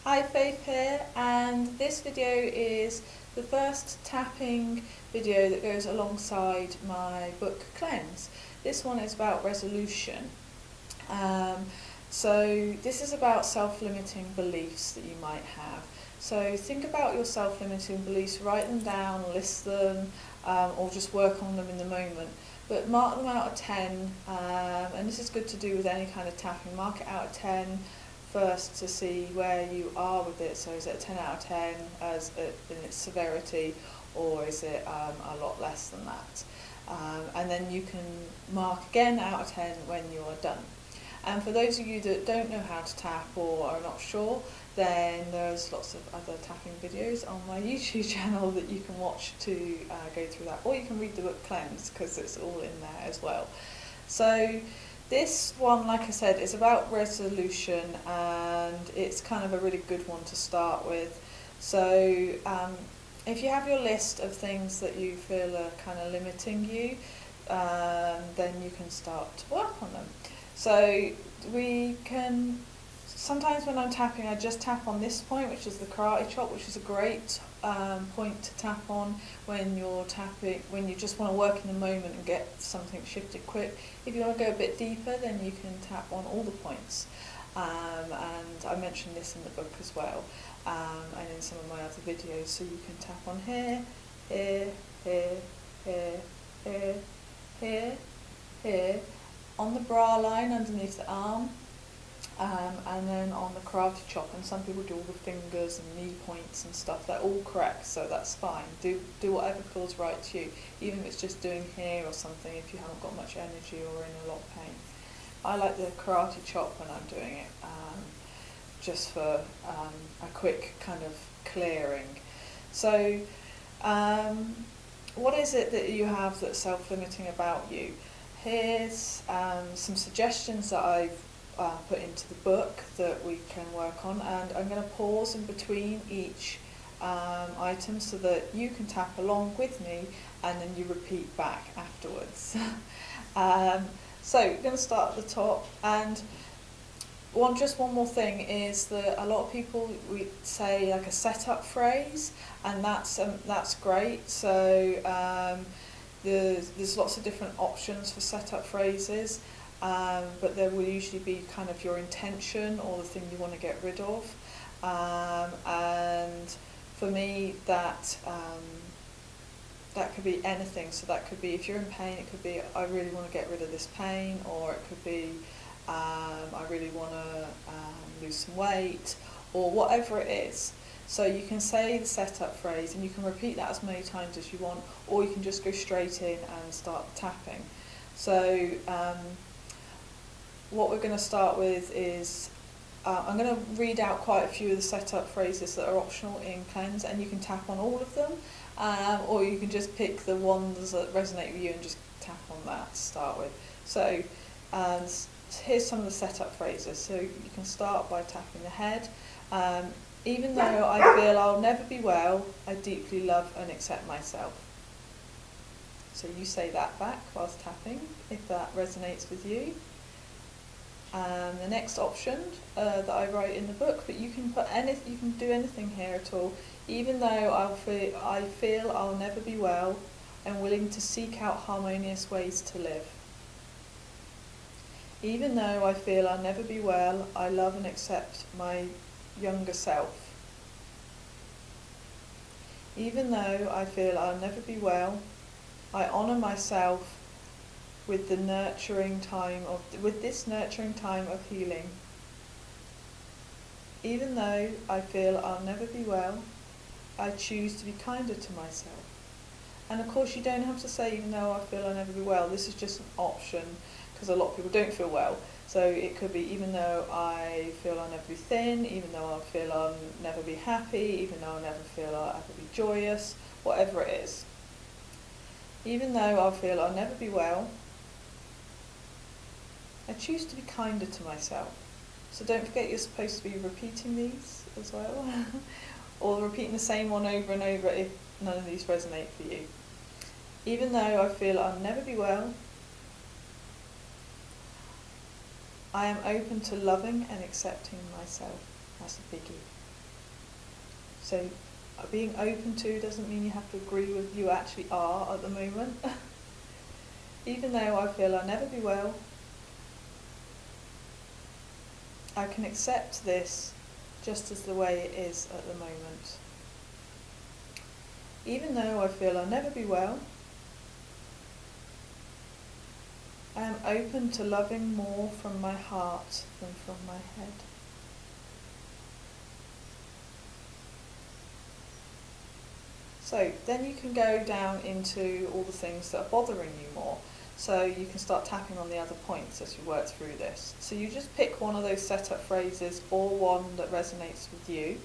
Hi, Faith here, and this video is the first tapping video that goes alongside my book Cleanse. This one is about resolution. So this is about self-limiting beliefs that you might have. So think about your self-limiting beliefs, write them down, list them, or just work on them in the moment. But mark them out of 10, and this is good to do with any kind of tapping. Mark it out of 10 first to see where you are with it. So is it a 10 out of 10 in its severity, or is it a lot less than that? And then you can mark again out of 10 when you are done. And for those of you that don't know how to tap or are not sure, then there's lots of other tapping videos on my YouTube channel that you can watch to go through that, or you can read the book Cleanse because it's all in there as well. So this one, like I said, is about resolution, and it's kind of a really good one to start with. So if you have your list of things that you feel are kind of limiting you, then you can start to work on them. So we can, sometimes when I'm tapping, I just tap on this point, which is the karate chop, which is a great point to tap on when you're tapping, when you just want to work in the moment and get something shifted quick. If you want to go a bit deeper, then you can tap on all the points. And I mentioned this in the book as well, and in some of my other videos. So you can tap on here, here, here, here, here, here, here, on the bra line underneath the arm, and then on the karate chop. And some people do all the fingers and knee points and stuff. They're all correct, so that's fine. Do whatever feels right to you, even if it's just doing here or something if you haven't got much energy or in a lot of pain. I like the karate chop when I'm doing it, just for a quick kind of clearing. So what is it that you have that's self-limiting about you? Here's some suggestions that I've put into the book that we can work on, and I'm going to pause in between each item so that you can tap along with me and then you repeat back afterwards. So we're going to start at the top, and just one more thing is that a lot of people we say like a setup phrase, and that's great. So there's lots of different options for setup phrases, but there will usually be kind of your intention or the thing you want to get rid of. And for me, that could be anything. So that could be, if you're in pain, it could be, I really want to get rid of this pain, or it could be, I really want to lose some weight, or whatever it is. So you can say the setup phrase and you can repeat that as many times as you want, or you can just go straight in and start tapping. So what we're going to start with is, I'm going to read out quite a few of the setup phrases that are optional in Cleanse, and you can tap on all of them, or you can just pick the ones that resonate with you and just tap on that to start with. So here's some of the setup phrases. So you can start by tapping the head. Even though I feel I'll never be well, I deeply love and accept myself. So you say that back whilst tapping, if that resonates with you. The next option that I write in the book, but you can put anything, you can do anything here at all. Even though I feel I'll never be well, I'm willing to seek out harmonious ways to live. Even though I feel I'll never be well, I love and accept my younger self. Even though I feel I'll never be well, I honour myself with this nurturing time of healing. Even though I feel I'll never be well, I choose to be kinder to myself. And of course you don't have to say even though I feel I'll never be well. This is just an option, because a lot of people don't feel well. So it could be, even though I feel I'll never be thin, even though I feel I'll never be happy, even though I'll never feel I'll ever be joyous, whatever it is. Even though I feel I'll never be well, I choose to be kinder to myself. So don't forget you're supposed to be repeating these as well, or repeating the same one over and over if none of these resonate for you. Even though I feel I'll never be well, I am open to loving and accepting myself. That's a biggie. So being open to doesn't mean you have to agree with you actually are at the moment. Even though I feel I'll never be well, I can accept this just as the way it is at the moment. Even though I feel I'll never be well, I am open to loving more from my heart than from my head. So then you can go down into all the things that are bothering you more. So you can start tapping on the other points as you work through this. So you just pick one of those setup phrases or one that resonates with you,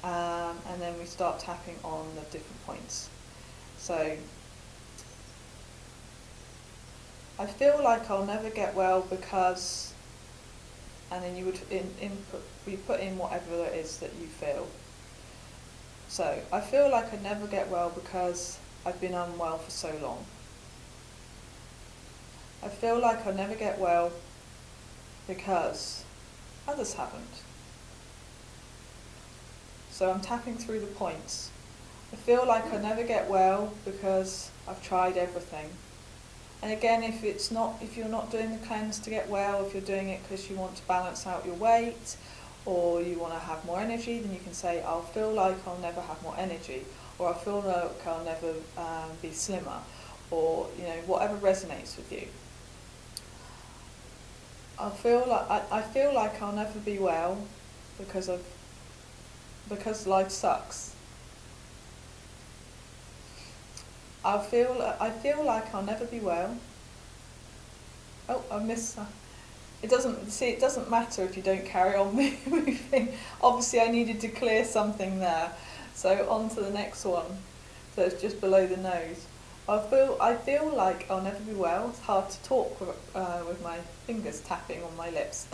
and then we start tapping on the different points. So I feel like I'll never get well because, and then you would we put in whatever it is that you feel. So I feel like I'd never get well because I've been unwell for so long. I feel like I'll never get well because others haven't. So I'm tapping through the points. I feel like I'll never get well because I've tried everything. And again, if you're not doing the cleanse to get well, if you're doing it because you want to balance out your weight or you want to have more energy, then you can say, I'll feel like I'll never have more energy, or I feel like I'll never be slimmer, or whatever resonates with you. I feel like I'll never be well because life sucks. I feel like I'll never be well. Oh, I missed that. It doesn't matter if you don't carry on moving. Obviously I needed to clear something there. So on to the next one. So it's just below the nose. I feel like I'll never be well. It's hard to talk with my fingers tapping on my lips.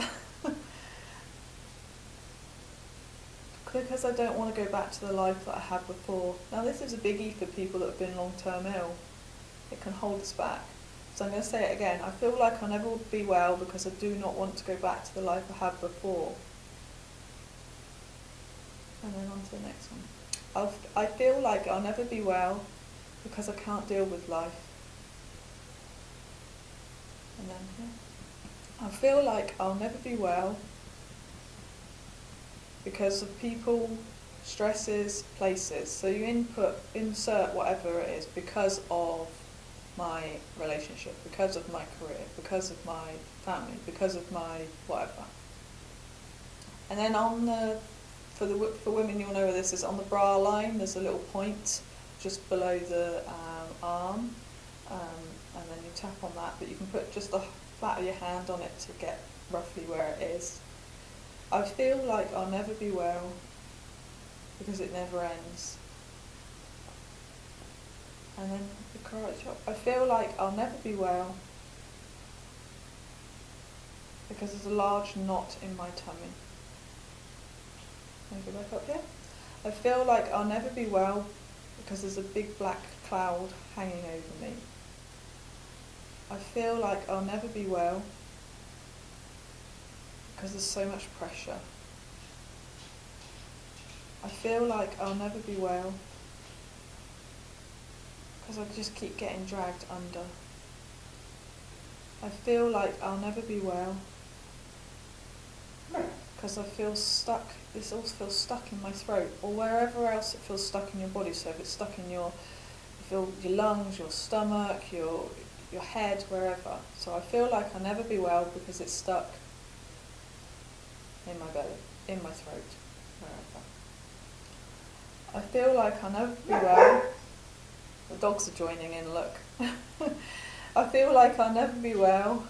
Because I don't want to go back to the life that I had before. Now this is a biggie for people that have been long-term ill. It can hold us back. So I'm going to say it again. I feel like I'll never be well because I do not want to go back to the life I had before. And then on to the next one. I feel like I'll never be well because I can't deal with life. And then here. I feel like I'll never be well because of people, stresses, places. So you insert whatever it is, because of my relationship, because of my career, because of my family, because of my whatever. And then for women, you'll know where this is. On the bra line, there's a little point just below the arm, and then you tap on that, but you can put just the flat of your hand on it to get roughly where it is. I feel like I'll never be well because it never ends. And then the karate chop. I feel like I'll never be well because there's a large knot in my tummy. Can I go back up here? I feel like I'll never be well because there's a big black cloud hanging over me. I feel like I'll never be well because there's so much pressure. I feel like I'll never be well because I just keep getting dragged under. I feel like I'll never be well because I feel stuck. This also feels stuck in my throat, or wherever else it feels stuck in your body. So if it's stuck in you feel your lungs, your stomach, your head, wherever. So I feel like I'll never be well because it's stuck in my belly, in my throat, wherever. I feel like I'll never be well. The dogs are joining in, look. I feel like I'll never be well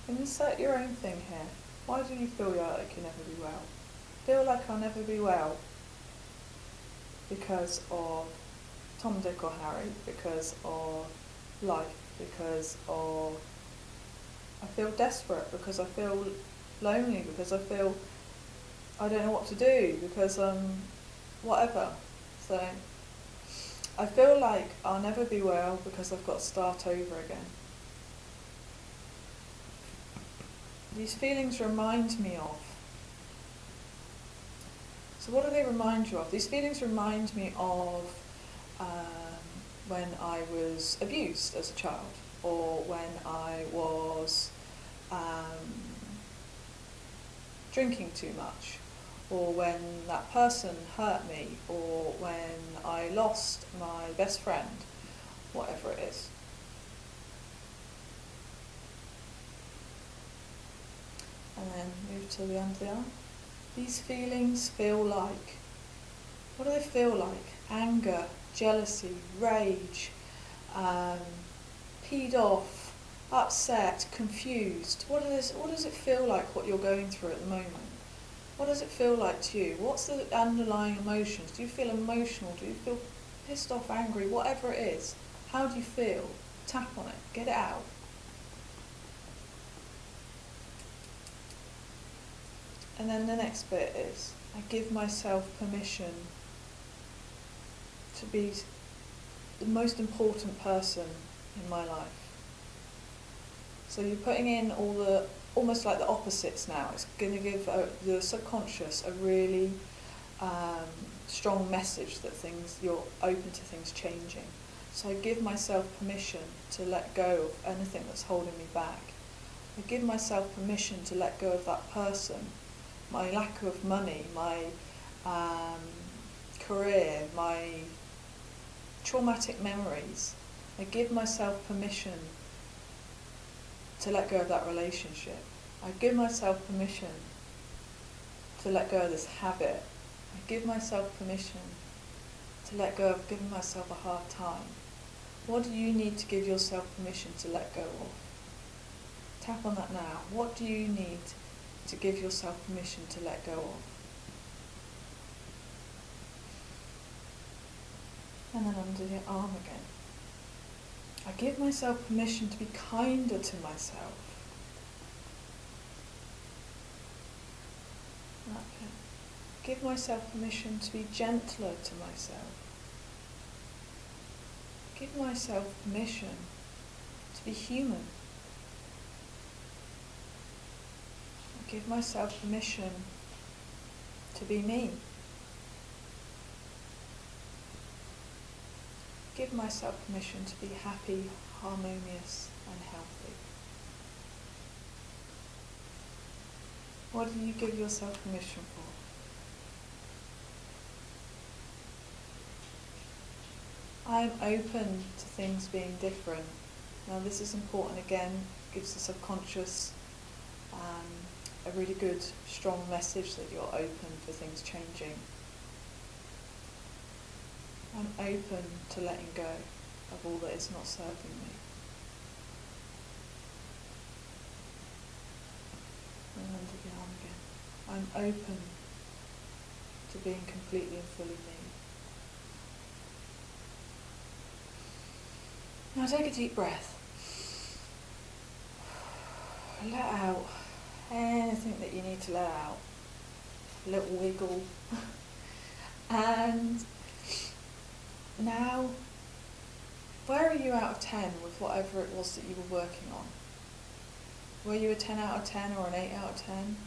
insert your own thing here. Why do you feel like you'll never be well? Feel like I'll never be well because of Tom, Dick or Harry, because of life, because of I feel desperate, because I feel lonely, because I feel I don't know what to do, because whatever. So I feel like I'll never be well because I've got to start over again. these feelings remind me of. So what do they remind you of? These feelings remind me of when I was abused as a child, or when I was drinking too much, or when that person hurt me, or when I lost my best friend, whatever it is. And then move to the under the arm. These feelings feel like, what do they feel like? Anger, jealousy, rage, peed off, upset, confused. What does it feel like, what you're going through at the moment? What does it feel like to you? What's the underlying emotions? Do you feel emotional? Do you feel pissed off, angry, whatever it is? How do you feel? Tap on it, get it out. And then the next bit is, I give myself permission to be the most important person in my life. So you're putting in all the, almost like the opposites now. It's going to give the subconscious a really strong message that you're open to things changing. So I give myself permission to let go of anything that's holding me back. I give myself permission to let go of that person, my lack of money, my career, my traumatic memories. I give myself permission to let go of that relationship. I give myself permission to let go of this habit. I give myself permission to let go of giving myself a hard time. What do you need to give yourself permission to let go of? Tap on that now. What do you need to give yourself permission to let go of? And then under the arm again. I give myself permission to be kinder to myself. Okay. Give myself permission to be gentler to myself. Give myself permission to be human. I give myself permission to be me. Give myself permission to be happy, harmonious and healthy. What do you give yourself permission for? I'm open to things being different. Now this is important again, gives the subconscious a really good, strong message that you're open for things changing. I'm open to letting go of all that is not serving me. And under the arm again. I'm open to being completely and fully me. Now take a deep breath. Let out anything that you need to let out. A little wiggle. And now, where are you out of 10 with whatever it was that you were working on? Were you a 10 out of 10 or an 8 out of 10?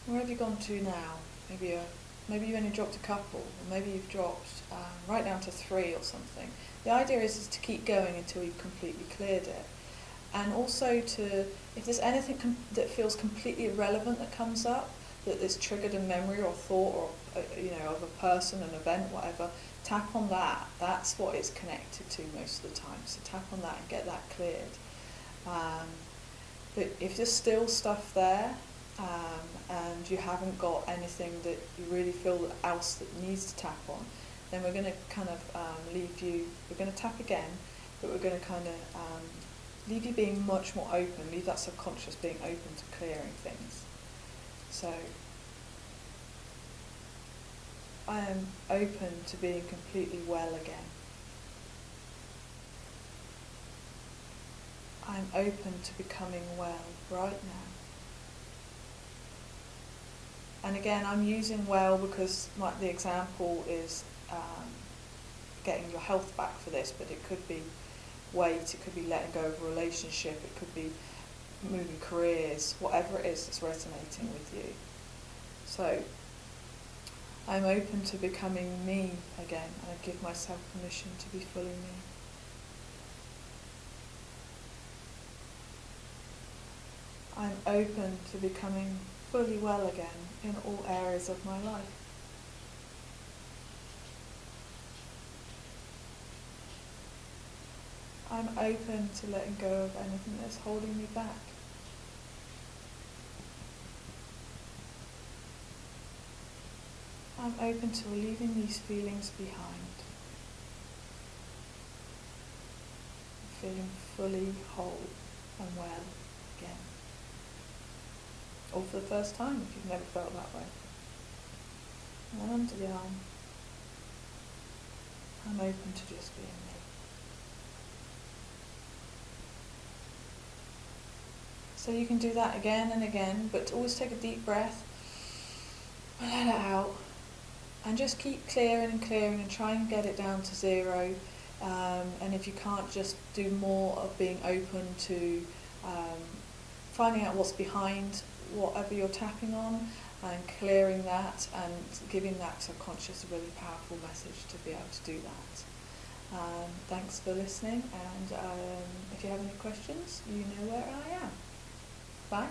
Where have you gone to now? Maybe you only dropped a couple, or maybe you've dropped right down to 3 or something. The idea is to keep going until you've completely cleared it. And also if there's anything that feels completely irrelevant that comes up, that is triggered a memory or thought or of a person, an event, whatever, tap on that. That's what it's connected to most of the time. So tap on that and get that cleared. But if there's still stuff there, and you haven't got anything that you really feel else that needs to tap on, then we're going to kind of leave you, we're going to tap again, but we're going to kind of leave you being much more open, leave that subconscious being open to clearing things. So I am open to being completely well again. I'm open to becoming well right now. And again, I'm using well because the example is getting your health back for this, but it could be weight, it could be letting go of a relationship, it could be moving careers, whatever it is that's resonating with you. So I'm open to becoming me again, and I give myself permission to be fully me. I'm open to becoming fully well again in all areas of my life. I'm open to letting go of anything that's holding me back. I'm open to leaving these feelings behind. Feeling fully whole and well again. Or for the first time if you've never felt that way. And then under the arm. I'm open to just being me. So you can do that again and again, but always take a deep breath and let it out. And just keep clearing and clearing and try and get it down to 0. And if you can't, just do more of being open to finding out what's behind whatever you're tapping on and clearing that and giving that subconscious a really powerful message to be able to do that. Thanks for listening, and if you have any questions, you know where I am. Bye.